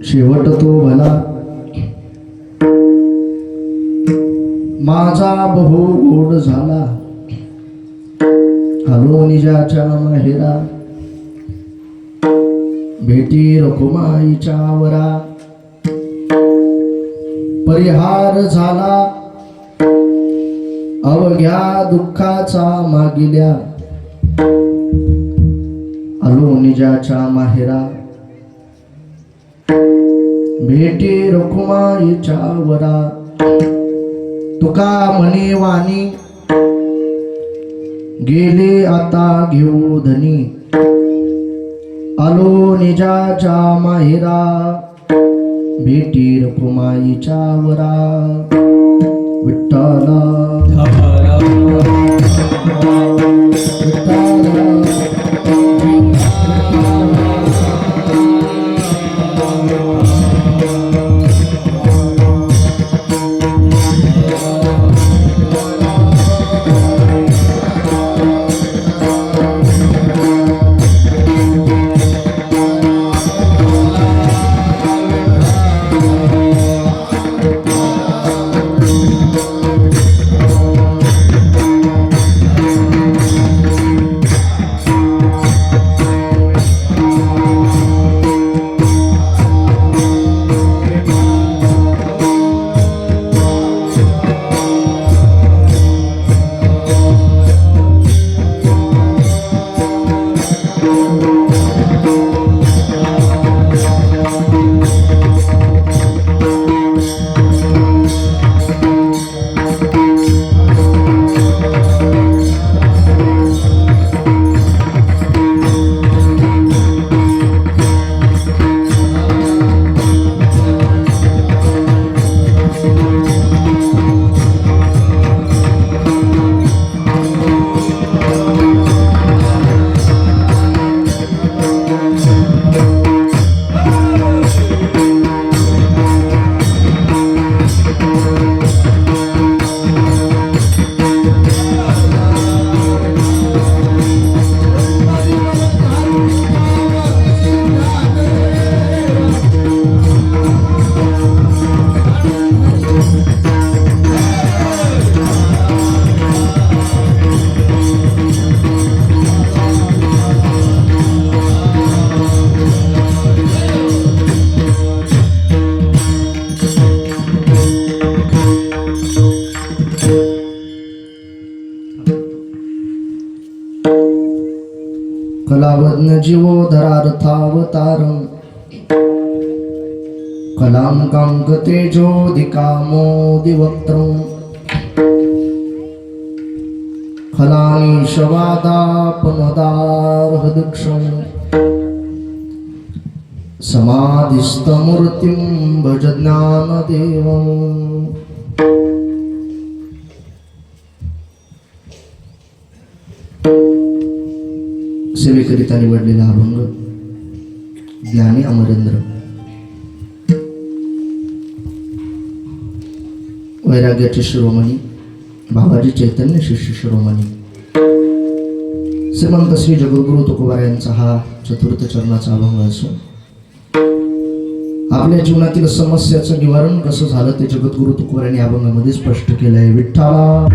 शेवट तो भला माझा बहु गोड झाला, आलो निजाच्या माहेरा, भेटी रखुमाईच्या वरा, परिहार झाला अवघ्या दुःखाचा मागिल्या, आलो निजाच्या माहेरा, भेटी रखुमाईच्या वरा, तुका म्हणे वाणी गेले आता घेऊ धनी, आलो निजाच्या माहेरा, भेटी रखुमाईच्या वरा. विठ्ठला कलावज्ञ जीवोधरार्थावतारं, कलांकांक तेजोधिकामोदिवक्त्रं, खलानीशवादापनदार्हदक्षं, समाधिस्थमूर्तिं भज ज्ञानदेवं. सेवेकरिता निवडलेला अभंग ज्ञानी अमरेंद्र. वैराग्याचे शिरोमणी बाबाजी चैतन्य शिष्य शिरोमणी श्रीमंत श्री जगद्गुरु तुकोबा यांचा हा चतुर्थ चरणाचा अभंग असून आपल्या जीवनातील समस्याचं निवारण कसं झालं ते जगद्गुरु तुकोबा यांनी अभंगामध्ये स्पष्ट केलंय. विठ्ठला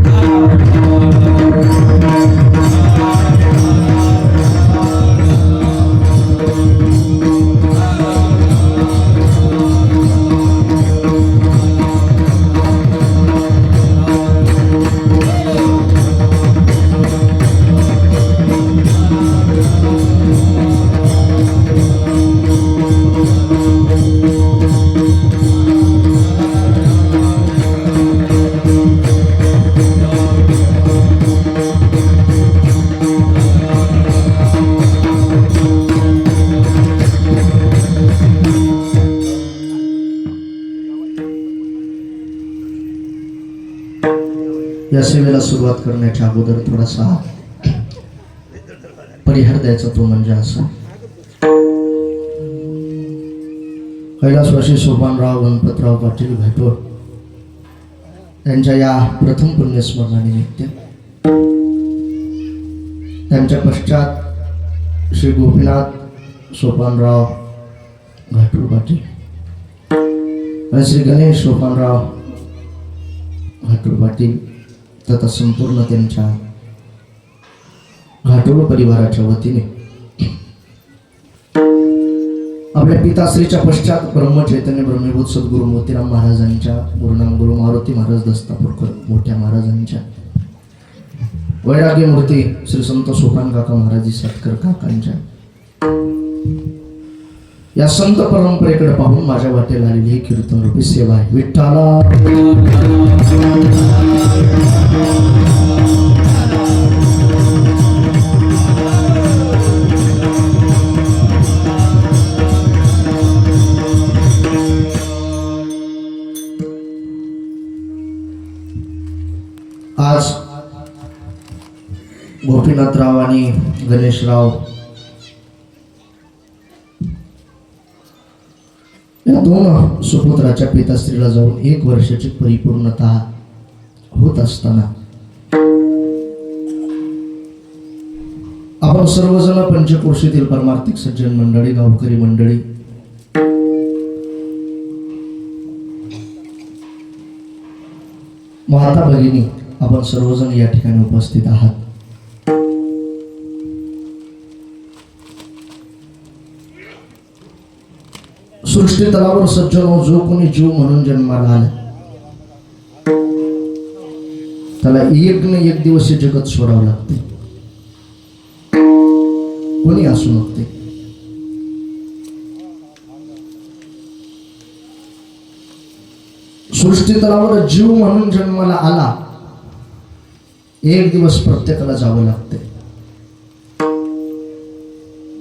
या सेवेला सुरुवात करण्याच्या अगोदर थोडासा परिहार द्यायचा, तो म्हणजे असा. कैलासवासी सोपानराव गणपतराव पाटील भैटोड यांच्या या प्रथम पुण्यस्मरणानिमित्त त्यांच्या पश्चात श्री गोपीनाथ सोपानराव घाटूर पाटील श्री गणेश सोपानराव घाटोळ पाटील तथा संपूर्ण त्यांच्या घाटोळ परिवाराच्या वतीने आपल्या पिताश्रीच्या पश्चात ब्रह्मचैतन्य ब्रह्मीभूत सद्गुरु मोतीराम महाराजांच्या गुरुनाम गुरु मारुती महाराज दस्तापूरकर मोठ्या महाराजांच्या वैराग्य मूर्ती श्री संत सोपान काका महाराजी सतकर काकांच्या या संत परंपरेकडे पाहून माझ्या वाटेला आलेली ही कीर्तन रूपी सेवा आहे. विठ्ठला आज गोपीनाथराव आणि गणेशराव या दोन सुपुत्राच्या पिताश्रीला जाऊन 1 वर्षाची परिपूर्णता होत असताना आपण सर्वजण पंचक्रोशीतील परमार्थिक सज्जन मंडळी, गावकरी मंडळी, माता भगिनी आपण सर्वजण या ठिकाणी उपस्थित आहात. सृष्टी तलावर सज्जनो जो कोणी जीव म्हणून जन्माला आला त्याला एक न एक दिवस हे जगत सोडावं लागते. कोणी असू मग ते. सृष्टी तलावर जीव म्हणून जन्माला आला एक दिवस प्रत्येकाला जावं लागते.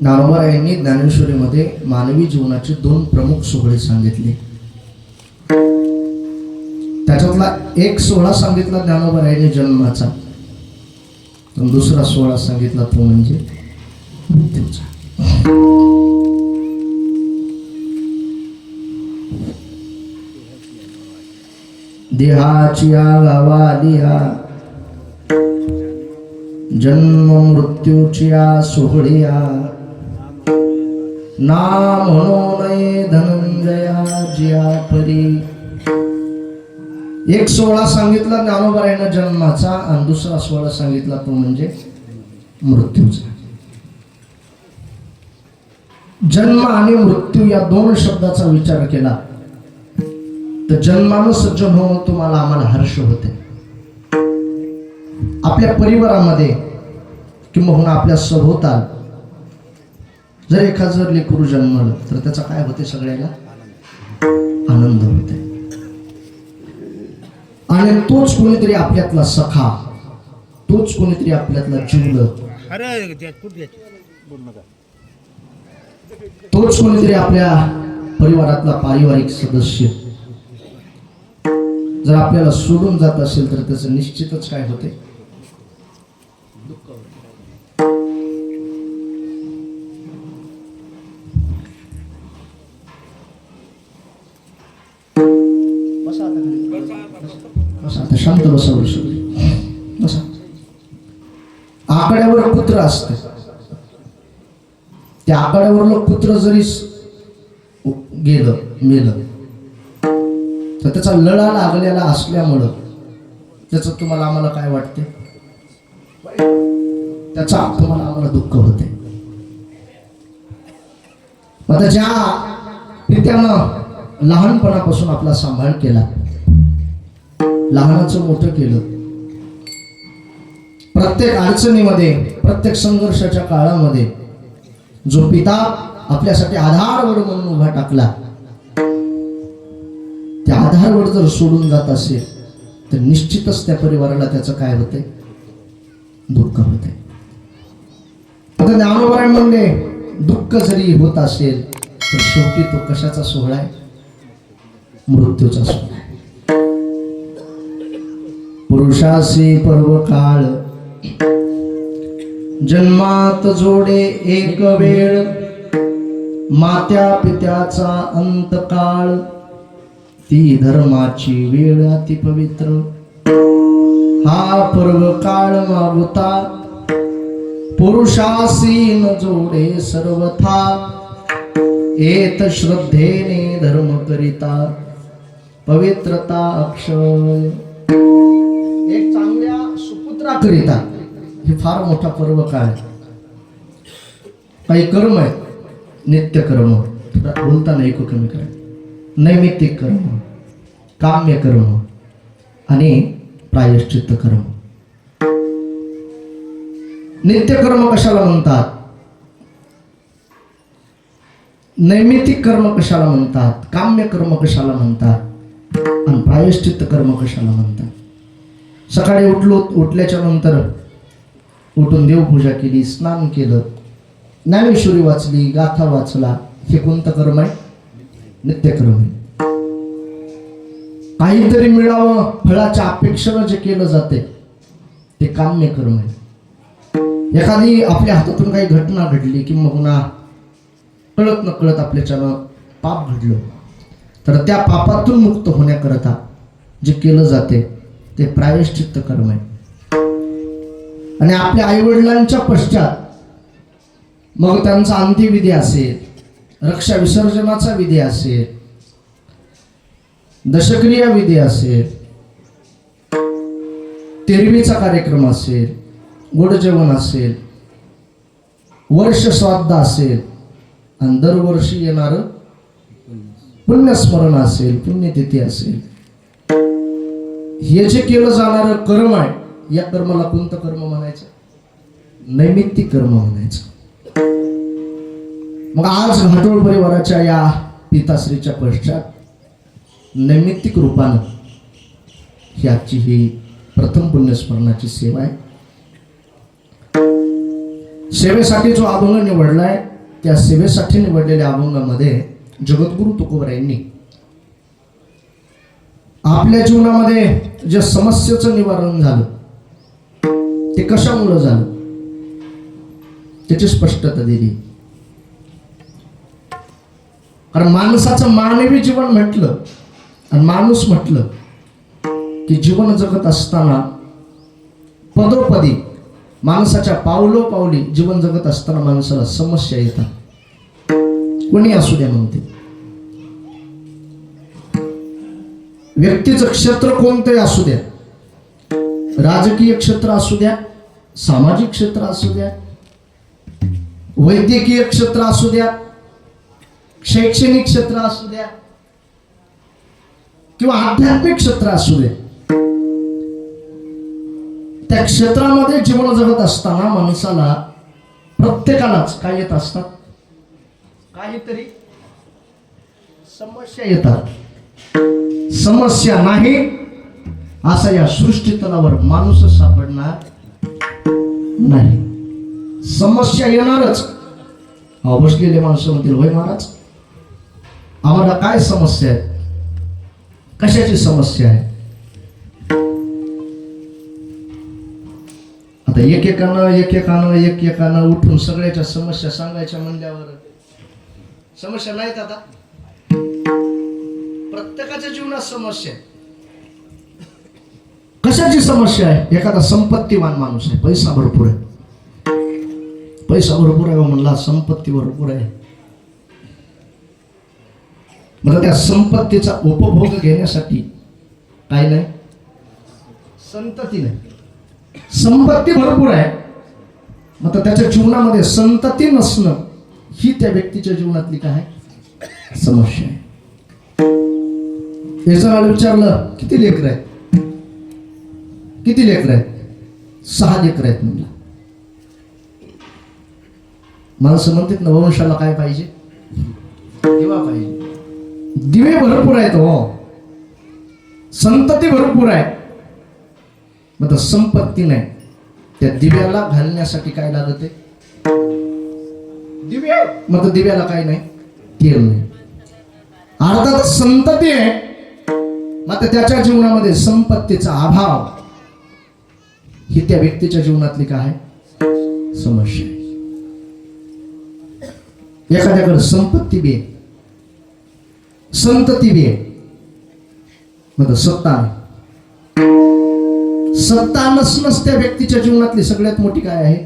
ज्ञानोबारायांनी ज्ञानेश्वरीमध्ये मानवी जीवनाचे 2 प्रमुख सोहळे सांगितले. त्याच्यातला एक सोहळा सांगितला ज्ञानोबारायांनी जन्माचा, तर दुसरा सोहळा सांगितला तो म्हणजे मृत्यूचा. देहाची गावा लिहा जन्म मृत्यूची सोहळ्या ना म्हणू नये धनंजया जिया परी. एक सोहळा सांगितला ज्ञानोबारायांना जन्माचा आणि दुसरा सोहळा सांगितला तो म्हणजे मृत्यूचा. जन्म आणि मृत्यू या 2 शब्दाचा विचार केला तर जन्मानं सज्जन होऊन तुम्हाला आम्हाला हर्ष होते. आपल्या परिवारामध्ये किंवा आपल्या सभोवताल जर एखादं लेकरू जन्मलं तर त्याचा काय होते, सगळ्याला आनंद होते. आणि तोच कोणीतरी आपल्यातला सखा, तोच कोणीतरी आपल्यातला जीवलग, तोच कोणीतरी आपल्या परिवारातला पारिवारिक सदस्य जर आपल्याला सोडून जात असेल तर त्याचं निश्चितच काय होते, शांत बसावं. बसा. आकड्यावर कुत्र असते, त्या आकड्यावरलं कुत्र जरी गेलं मेलं तर त्याचा लळा लागलेला असल्यामुळं त्याचं तुम्हाला आम्हाला काय वाटते, त्याचा तुम्हाला आम्हाला दुःख होते. आता ज्या पित्यानं लहानपणापासून आपला सांभाळ केला, लहानाचं मोठं केलं, प्रत्येक अडचणीमध्ये प्रत्येक संघर्षाच्या काळामध्ये जो पिता आपल्यासाठी आधारवड म्हणून उभा टाकला, त्या आधारवड जर सोडून जात असेल तर निश्चितच त्या परिवाराला त्याचं काय होते, दुःख होते. आता ज्ञानोबा म्हणले दुःख जरी होत असेल तर शेवटी तो कशाचा सोहळा आहे, मृत्यूचा सोहळा आहे. पुरुषासी पर्व काळ जन्मात जोडे एक वेळ, मात्या पित्याचा अंतकाळ, ती धर्माची वेळ अति पवित्र. हा पर्व काळ मागुता पुरुषासी न जोडे सर्वथा, येत श्रद्धेने धर्म करिता, पवित्रता अक्षय. एक चांगल्या सुपुत्राकरिता हे फार मोठा पर्व काय. काही कर्म आहे, नित्य कर्म, बोलता नाही को कमी काय, नैमित्तिक कर्म, काम्य कर्म आणि प्रायश्चित्त कर्म. नित्य कर्म कशाला म्हणतात, नैमित्तिक कर्म कशाला म्हणतात, काम्य कर्म कशाला म्हणतात आणि प्रायश्चित्त कर्म कशाला म्हणतात. सकाळी उठल्याच्या नंतर उठून देवपूजा केली, स्नान केलं, ज्ञानेश्वरी वाचली, गाथा वाचला, हे कोणतं कर्म आहे, नित्य कर्म आहे. काहीतरी मिळावं फळाच्या अपेक्षेनं जे केलं जाते ते काम्य कर्म आहे. एखादी आपल्या हातातून काही घटना घडली किंवा पुन्हा कळत न कळत आपल्याच्यानं पाप घडलं तर त्या पापातून मुक्त होण्याकरता जे केलं जाते ते प्रायश्चित्त कर्म आहे. आणि आपल्या आईवडिलांच्या पश्चात मग त्यांचा अंत्यविधी असेल, रक्षा विसर्जनाचा विधी असेल, दशक्रिया विधी असेल, तेरवीचा कार्यक्रम असेल, गोड जेवण असेल, वर्ष श्राद्ध असेल आणि दरवर्षी येणारं पुण्यस्मरण असेल, पुण्यतिथी असेल, हे जे केलं जाणारं कर्म आहे, या कर्माला कोणतं कर्म म्हणायचं, नैमित्तिक कर्म म्हणायचं. मग आज घाटोळ परिवाराच्या या पिताश्रीच्या पश्चात नैमित्तिक रूपानं ही आजची ही प्रथम पुण्यस्मरणाची सेवा आहे. सेवेसाठी जो अभंग निवडलाय त्या सेवेसाठी निवडलेल्या अभंगामध्ये जगद्गुरु तुकोबरायांनी आपल्या जीवनामध्ये जे समस्येचं निवारण झालं ते कशामुळे झालं त्याची स्पष्टता दिली. कारण माणसाचं मानवी जीवन म्हटलं आणि माणूस म्हटलं की जीवन जगत असताना पदोपदी माणसाच्या पावलोपावली जीवन जगत असताना माणसाला समस्या येतात. कोणी असू द्या म्हणते, व्यक्तीचं क्षेत्र कोणतंही असू द्या, राजकीय क्षेत्र असू द्या, सामाजिक क्षेत्र असू द्या, वैद्यकीय क्षेत्र असू द्या, शैक्षणिक क्षेत्र असू द्या किंवा आध्यात्मिक क्षेत्र असू द्या, त्या क्षेत्रामध्ये जीवन जगत असताना माणसाला प्रत्येकालाच काय येत असतात, काहीतरी समस्या येतात. समस्या नाही असा या सृष्टी तलावर माणूसच सापडणार नाही. समस्या येणारच. बसलेले माणसं म्हणतील, होय महाराज आम्हाला काय समस्या आहे, कशाची समस्या आहे. आता एकेकानं उठून सगळ्याच्या समस्या सांगायच्या म्हणल्यावर समस्या नाहीत. आता प्रत्येकाच्या जीवनात समस्या आहे. कशाची समस्या आहे. एखादा संपत्तीवान माणूस आहे, पैसा भरपूर आहे, पैसा भरपूर आहे म्हणला, संपत्ती भरपूर आहे. मला त्या संपत्तीचा उपभोग घेण्यासाठी काय नाही, संतती नाही. संपत्ती भरपूर आहे, मग त्याच्या जीवनामध्ये संतती नसणं ही त्या व्यक्तीच्या जीवनातली काय समस्या आहे. हे जर विचारलं किती लेकर आहेत, किती लेकर आहेत, 6 लेकर आहेत म्हणला. माणसं म्हणतात ना वंशाला काय पाहिजे, दिवा पाहिजे. दिवे भरपूर आहेत हो, संतती भरपूर आहे, मग संपत्ती नाही. त्या दिव्याला घालण्यासाठी काय लागत आहे, दिव्या. मग दिव्याला काय नाही, तेल नाही. अर्थात संतती आहे, मग त्याच्या जीवनामध्ये संपत्तीचा अभाव ही त्या व्यक्तीच्या जीवनातली काय समस्या आहे. एखाद्याकडे संपत्ती बी आहे, संतती बी आहे, मग सत्ता नाही. सत्ता नसणंच त्या व्यक्तीच्या जीवनातली सगळ्यात मोठी काय आहे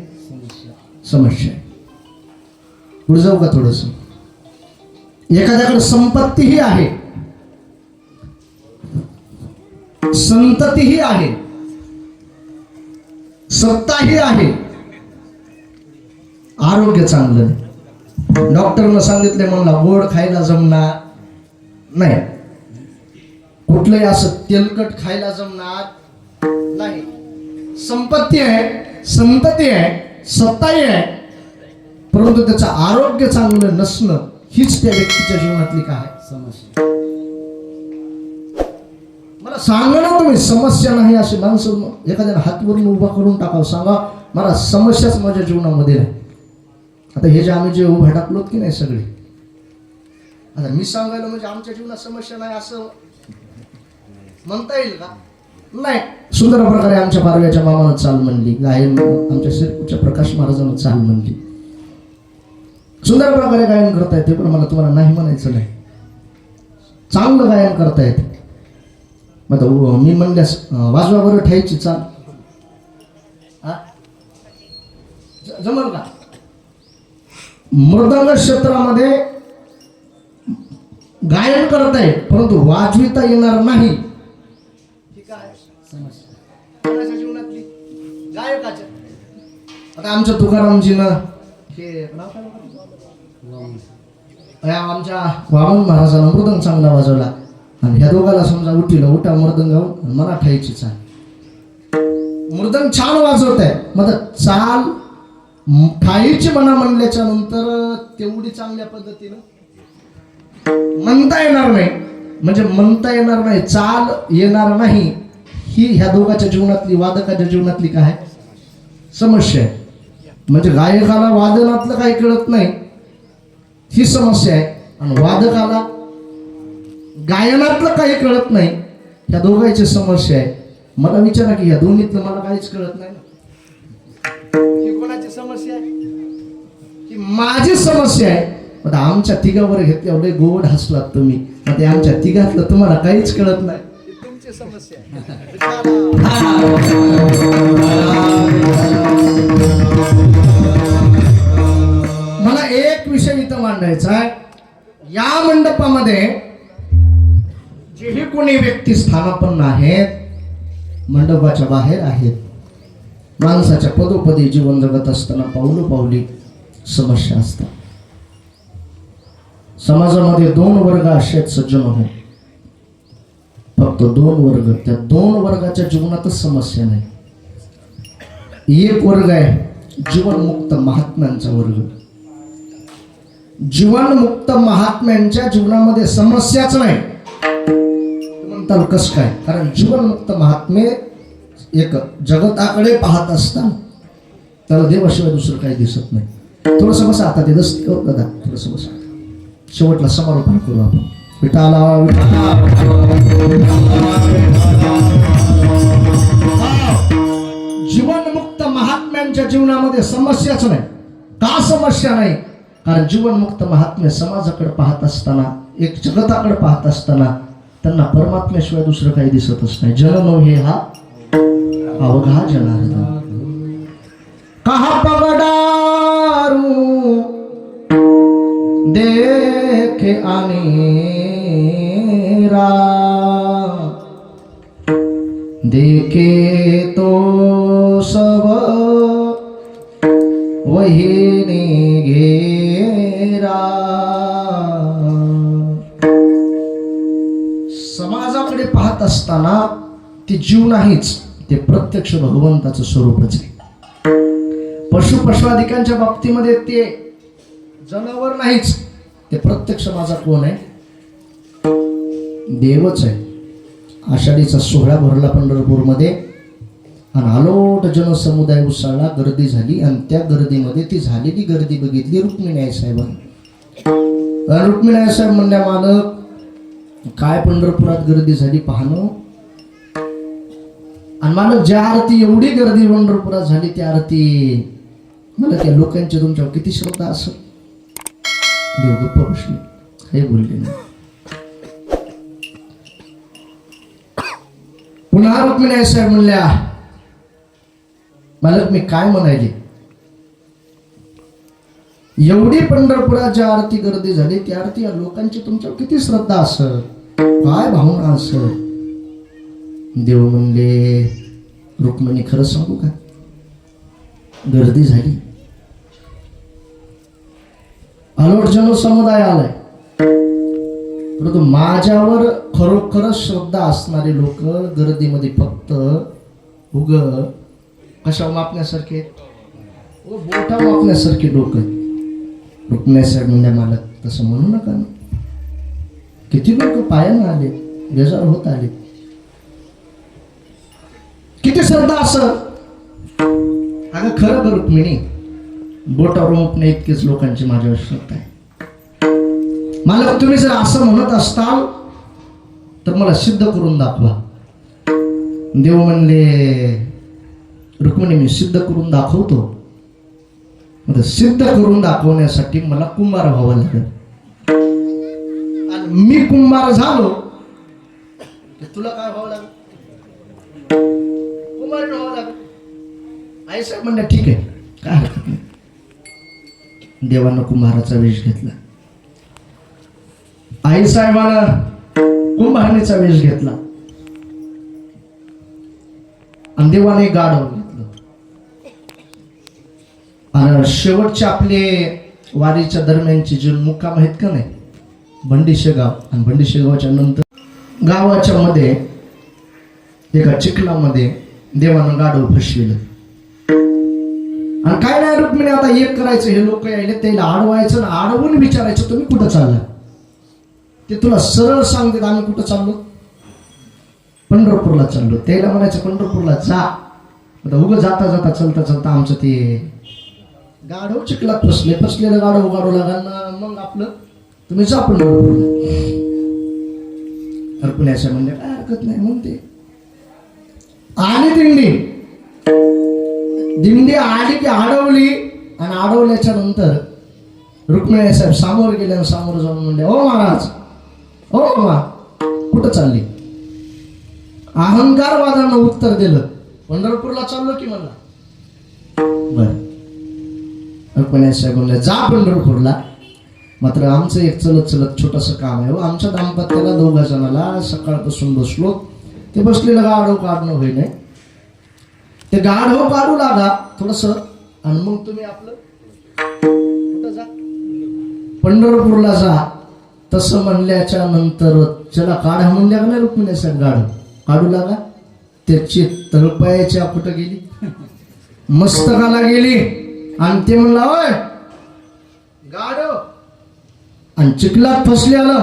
समस्या आहे. पुढे जाऊ का थोडस. एखाद्याकडे संपत्तीही आहे संततीही आहे, सत्ताही आहे, आरोग्य चांगलं नाही. डॉक्टरनं सांगितले म्हणला गोड खायला जमणार नाही, कुठलंही असं तेलकट खायला जमणार नाही. संपत्ती आहे, संतती आहे, सत्ताही आहे, परंतु त्याचं आरोग्य चांगलं नसणं हीच त्या व्यक्तीच्या जीवनातली काय समस्या. मला सांगा ना तुम्ही, समस्या नाही अशी माणसं एखाद्याला हातवरून उभा करून टाकावं, सांगा मला समस्याच माझ्या जीवनामध्ये नाही. आता हे जे आम्ही जे उभा टाकलोत की नाही सगळे, आता मी सांगायला म्हणजे आमच्या जीवनात समस्या नाही असं म्हणता येईल का? नाही. सुंदर प्रकारे आमच्या पारव्याच्या मामानं चाल म्हणली, गायन आमच्या शिरपूरच्या प्रकाश महाराजांना चाल म्हणली, सुंदर प्रकारे गायन करता येते. पण मला तुम्हाला नाही म्हणायचं नाही, चांगलं गायन करता येते. मग मी म्हणल्यास वाजवा बरं ठायची चाल, जमल का? मृदंग क्षेत्रामध्ये गायन करता येईल परंतु वाजविता येणार नाही, ठीक आहे समस्या कोणाच्या जीवनातली? गायकाच्या. आता आमच्या तुकारामजीनं हे नाव काय आमच्या वामन महाराजांना मृदंग चांगला वाजवला आणि ह्या दोघाला समजा उठीला उठा मृदंग गाऊन मला ठायची चाल. मृदंग छान वाजवत आहे, मग चाल ठाईची म्हणा म्हणल्याच्या नंतर तेवढी चांगल्या पद्धतीनं म्हणता येणार नाही, म्हणजे म्हणता येणार नाही, चाल येणार नाही. ही ह्या दोघांच्या जीवनातली, वादकाच्या जीवनातली काय समस्या आहे. म्हणजे गायकाला वादनातलं काही कळत नाही ही समस्या आहे, आणि वादकाला गायनातलं काही कळत नाही, ह्या दोघांची समस्या आहे. मला विचारा की ह्या दोन्हीतलं मला काहीच कळत नाही ना, ही कोणाची समस्या आहे? ही माझी समस्या आहे. आता आमच्या तिघावर घेतल्यावर लय गोड हसलात तुम्ही, मग ते आमच्या तिघातलं तुम्हाला काहीच कळत नाही, तुमची समस्या आहे. मला एक विषय इथं मांडायचा आहे. या मंडपामध्ये जेही कोणी व्यक्ती स्थानापन्न आहेत, मंडपाच्या बाहेर आहेत, माणसाच्या पदोपदी जीवन जगत असताना पावलोपावली समस्या असतात. समाजामध्ये दोन वर्ग असे आहेत सज्जन हो, फक्त दोन वर्ग. त्या दोन वर्गाच्या जीवनातच समस्या नाही. एक वर्ग आहे जीवनमुक्त महात्म्यांचा वर्ग. जीवनमुक्त महात्म्यांच्या जीवनामध्ये समस्याच नाही. म्हणताल कस काय? कारण जीवनमुक्त महात्मे एक जगताकडे पाहत असतात, त्याला देवाशिवाय दुसरं काही दिसत नाही. थोडस बसा आता, ते दस्त दादा थोडस बसा, शेवटला समारोपण करू आपण. विठाला जीवनमुक्त महात्म्यांच्या जीवनामध्ये समस्याच नाही. का समस्या नाही? कारण जीवनमुक्त महात्मे समाजाकडे पाहत असताना, एक जगताकडे पाहत असताना त्यांना परमात्म्याशिवाय दुसरं काही दिसतच नाही. जननो हे हा अवघा जनार्दन कहा पगडारू देखे अनेरा, देखे तो सब वही ने घेरा. समाजाकडे पाहत असताना ते जीव नाहीच, ते प्रत्यक्ष भगवंताचं स्वरूपच आहे. पशुपशवादिकांच्या बाबतीमध्ये ते जनावर नाहीच, ते प्रत्यक्ष माझा कोण आहे? देवच आहे. आषाढीचा सोहळा भरला पंढरपूरमध्ये आणि आलोट जनसमुदाय उसळला, गर्दी झाली आणि त्या गर्दीमध्ये ती झालेली गर्दी बघितली रुक्मिणी साहेबांनी. रुक्मिणी साहेब म्हणल्या, मालक काय पंढरपुरात गर्दी झाली पाहणं. आणि मालक ज्या आरती एवढी गर्दी पंढरपुरात झाली त्या आरती मला त्या लोकांची तुमच्यावर किती श्रद्धा असेल. देव गप्प बसले, काही बोलले नाही. पुन्हा रुक्मिणी साहेब म्हणल्या, मालक मी काय म्हणायले, एवढी पंढरपुरात ज्या आरती गर्दी झाली त्या आरती या लोकांची तुमच्यावर किती श्रद्धा असेल, काय भावना असेल. देव म्हणले, रुक्मिणी खरं सांगू का, गर्दी झाली, अलोट जनसमुदाय आलाय, परंतु माझ्यावर खरोखरच श्रद्धा असणारे लोक गर्दीमध्ये फक्त उग कशा मापण्यासारखे, बोटा मापण्यासारखे लोक आहेत. रुक्मिणी म्हणजे मालक तसं म्हणू नका ना. किती लोक पायानं आले, बेजार होत आले. किती श्रद्धा असं. अगं खरं ग रुक्मिणी, बोटावर मुकणे इतकेच लोकांची माझ्यावर श्रद्धा आहे. मालक तुम्ही जर असं म्हणत असताल तर मला सिद्ध करून दाखवा. देव म्हणले, रुक्मिणी मी सिद्ध करून दाखवतो. सिद्ध करून दाखवण्यासाठी मला कुंभार व्हावं लागेल. आणि मी कुंभार झालो की तुला काय व्हावं लागेल, कुंभार व्हावं लागेल. आई साहेब म्हणले ठीक आहे, काय हरकत नाही. देवानं कुंभाराचा वेश घेतला, आई साहेबानं कुंभारणीचा वेश घेतला, आणि देवाने गाढव घेतलं. आणि शेवटचे आपले वारीच्या दरम्यानचे जे मुक्काम आहेत का नाही, भंडीशेगाव, आणि भंडीशेगावच्या नंतर गावाच्या मध्ये एका चिखलामध्ये देवानं गाढव फसविलं. आणि काय नाही रुक्मिणी, आता एक करायचं, हे लोक यायले त्याला अडवायचं ना, अडवून विचारायचं तुम्ही कुठं चालला. ते तुला सरळ सांगतात आम्ही कुठं चाललो, पंढरपूरला चाललो. त्याला म्हणायचं पंढरपूरला जा. आता उगं जाता जाता चलता चलता आमचं ते गाढव चिखलात फसलेलं गाढव लागा ना, मग आपलं तुम्ही जा पंढरपूरला. पुण्याच्या म्हणजे काय हरकत नाही म्हणते. आली दिंडी आली की अडवली, आणि अडवल्याच्या नंतर रुक्मिणी साहेब सामोर गेले आणि सामोर जाऊन म्हणले, ओ महाराज, ओ मा कुठं चालली. अहंकारवादानं उत्तर दिलं, पंढरपूरला चाललो की म्हणला. बर. रुक्मिणी साहेब म्हणले, जा पंढरपूरला, मात्र आमचं एक चलत चलत छोटंसं काम आहे. आमच्या दाम्पत्याला दोघा जणाला सकाळपासून बसलो, ते बसलेलं गाढव काढणं होईल, ते गाढव काढू लागा थोडस, आणि मग तुम्ही आपलं कुठं जा, पंढरपूरला जा. तसं म्हणल्याच्या नंतर चला काढा म्हणल्या का नाही रुक्मिणी साहेब, गाढव काढू लागा. त्याची तळपायाच्या कुठं गेली, मस्तकाला गेली, आणि ते म्हणला, होय गाढव, आणि चिखलात फसले आलं,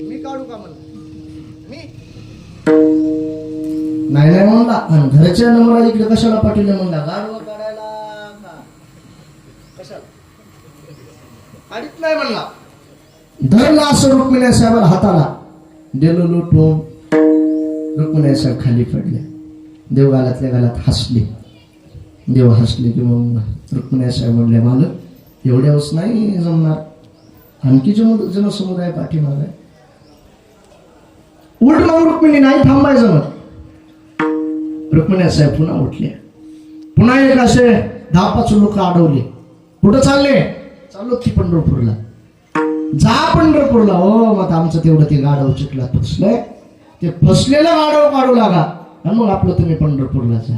मी काढू का म्हणलं, मी नाही नाही म्हणला. आणि घरच्या नंबरा इकडे कशाला पाठवले म्हणला, गाढव काढायला का कशाला, काढीत नाही म्हणला. धरला असं रुक्मिणी साहेबाला हाताला, दिलं लुटून. रुक्मिणी साहेब खाली पडले. देव गालातल्या गालात हसले. देव हसले की मग रुक्मिणी साहेब म्हणले, मालक एवढ्याच नाही जमणार, आणखी जनसमुदाय पाठीमाग आहे. उलट मग रुक्मिणी नाही थांबायचं मग. रुक्मिणी साहेब पुन्हा उठले, पुन्हा एक असे 10-5 लोक अडवले. कुठं चालले, चाललो की पंढरपूरला. जा पंढरपूरला. हो मग आमचं तेवढं ते गाढव चिखलात फसलंय, ते फसलेलं गाढव काढू लागा, आणि मग आपलं तुम्ही पंढरपूरला जा.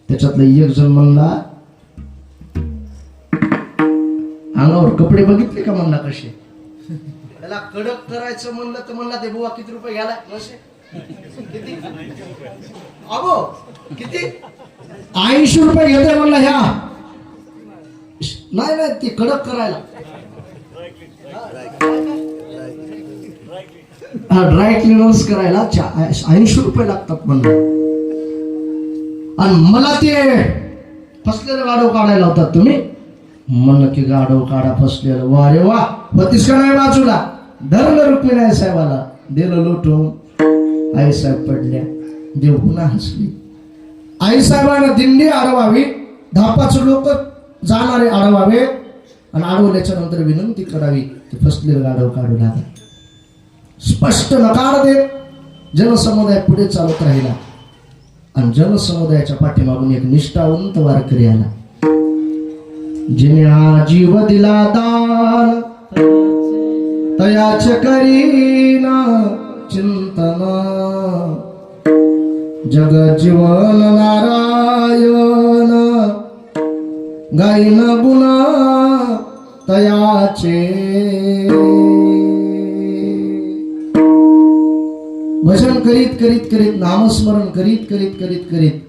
त्याच्यातलं एक जण म्हणला, अंगावर कपडे बघितले का म्हणला कसे, त्याला कडक करायचं म्हणलं तर म्हणला, ते बुवा किती रुपये घ्यायला, किती अगो किती, 80 रुपये घेते म्हणला. ह्या नाही नाही ती कडक करायला, ड्राय क्लिनर्स करायला 80 रुपये लागतात म्हणलं. आणि मला ते फसलेलं गाढव काढायला होतात तुम्ही, म्हणलं की गाढव काढा फसलेलं. वा रे वा, होतीस का नाही बाजूला. धरलं रुक्मिणी साहेबाला, दिलं लुटून. आई साहेब पडल्या. देव पुन्हा हसली. आई साहेबांना दिंडी अडवावी, 10-5 लोक जाणारे अडवावे, आणि अडवल्याच्या नंतर विनंती करावी, ते फसलेलं गाढव काढू लागा. स्पष्ट नकार देत जनसमुदाय पुढे चालत राहिला, आणि जनसमुदायाच्या पाठीमागून एक निष्ठावंत वारकरी आला. जिने हा जीव दिला दान, तयाच करीना चिंतन जगजीवन नारायण गाईन गुण तयाचे भजन करीत करीत करीत नामस्मरण करीत करीत करीत करीत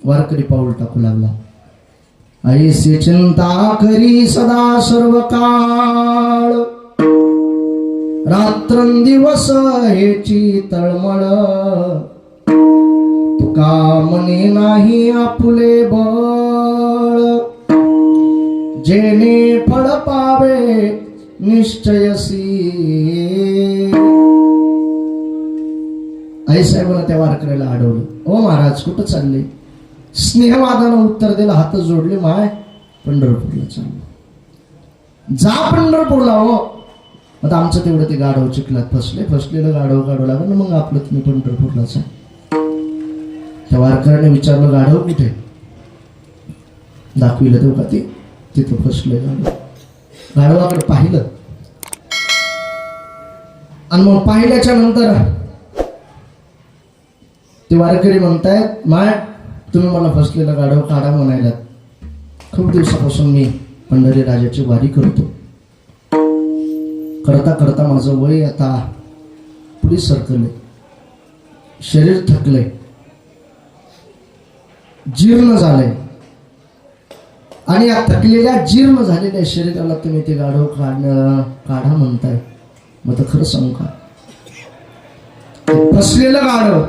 वारकरी पाऊल टाकू लागला. ऐसे चिंता करी सदा सर्व काळ रात्रंदिवस हेची तळमळ तुका मने नाही आपुले बळ जेणे फळ पावे निश्चयसी. आई साहेबांना त्या वारकऱ्याला अडवलं. ओ महाराज कुठं चालले? स्नेहवादानं उत्तर दिलं, हात जोडले. माय पंढरपूरला चाललो. जा पंढरपूरला. हो आता आमचं तेवढं ते गाढव चिखलात फसलेलं गाढव काढू लागलं. मग आपलं तुम्ही पंढरपूरला जा. त्या वारकऱ्याने विचारलं गाढव कुठे? दाखविलं तेव्हा ते तिथं फसले गाढव. गाढवाकडे पाहिलं आणि मग पाहिल्याच्या नंतर ते वारकरी म्हणतायत, माय तुम्ही मला फसलेला गाढव काढा म्हणायलात. खूप दिवसापासून मी पंढरी राजाची वारी करतो. करता करता माझं वय आता पुढे सरकले, शरीर थकले, जीर्ण झाले आणि या थकलेल्या जीर्ण झालेल्या शरीराला तुम्ही ते गाढव काढा म्हणताय. मग तर खरं सांगू का, फसलेलं गाढव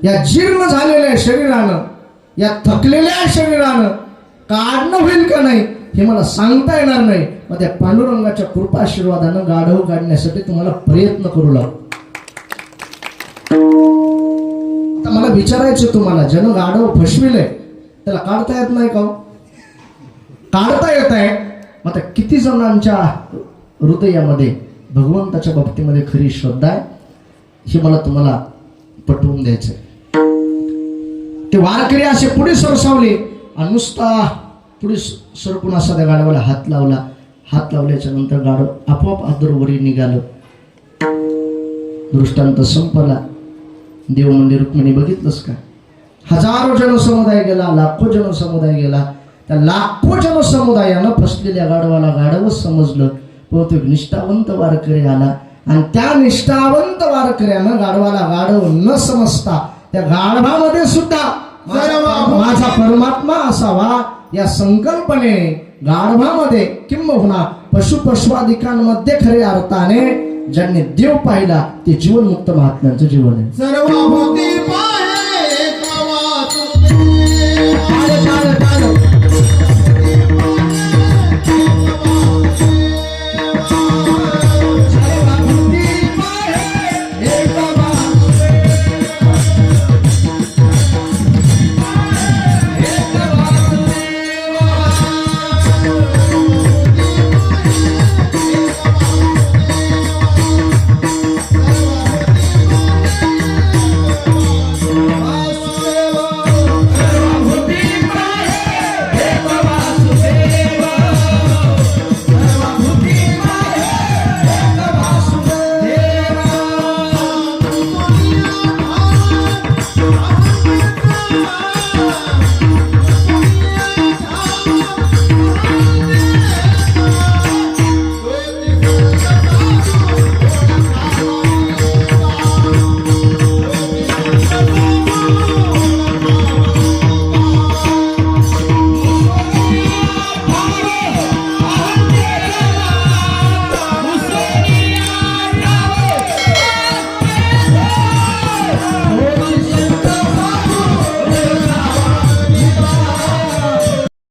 या जीर्ण झालेल्या शरीरानं, या थकलेल्या शरीरानं काढणं होईल का नाही हे मला सांगता येणार नाही. मग त्या पांडुरंगाच्या कृपाशीर्वादानं गाढव काढण्यासाठी तुम्हाला प्रयत्न करू लागतो. आता मला विचारायचं तुम्हाला, ज्यानं गाढव फसविले त्याला काढता येत नाही का? काढता येत आहे. मग आता किती जणांच्या हृदयामध्ये भगवंताच्या बाबतीमध्ये खरी श्रद्धा आहे हे मला तुम्हाला पटवून द्यायचं. ते वारकरी असे पुढे सरसावले आणि नुसता पुढे सरकून असा त्या गाढवाला हात लावला. हात लावल्याच्या नंतर गाढव आपोआप आदरवरी निघालं. दृष्टांत संपला. देव मंदिर रुक्मिणी बघितलंस का? हजारो जनसमुदाय गेला, लाखो जनसमुदाय गेला. त्या लाखो जनसमुदायानं फसलेल्या गाढवाला गाढवच समजलं. पण तो निष्ठावंत वारकरी आला आणि त्या निष्ठावंत वारकऱ्यानं गाढवाला गाढव न समजता त्या गाढवामध्ये सुद्धा माझा परमात्मा असावा या संकल्पने गाढवामध्ये किंबहुना पशुपशवादिकांमध्ये खरे अर्थाने ज्यांनी देव पाहिला ते जीवनमुक्त महात्म्यांचं जीवन आहे.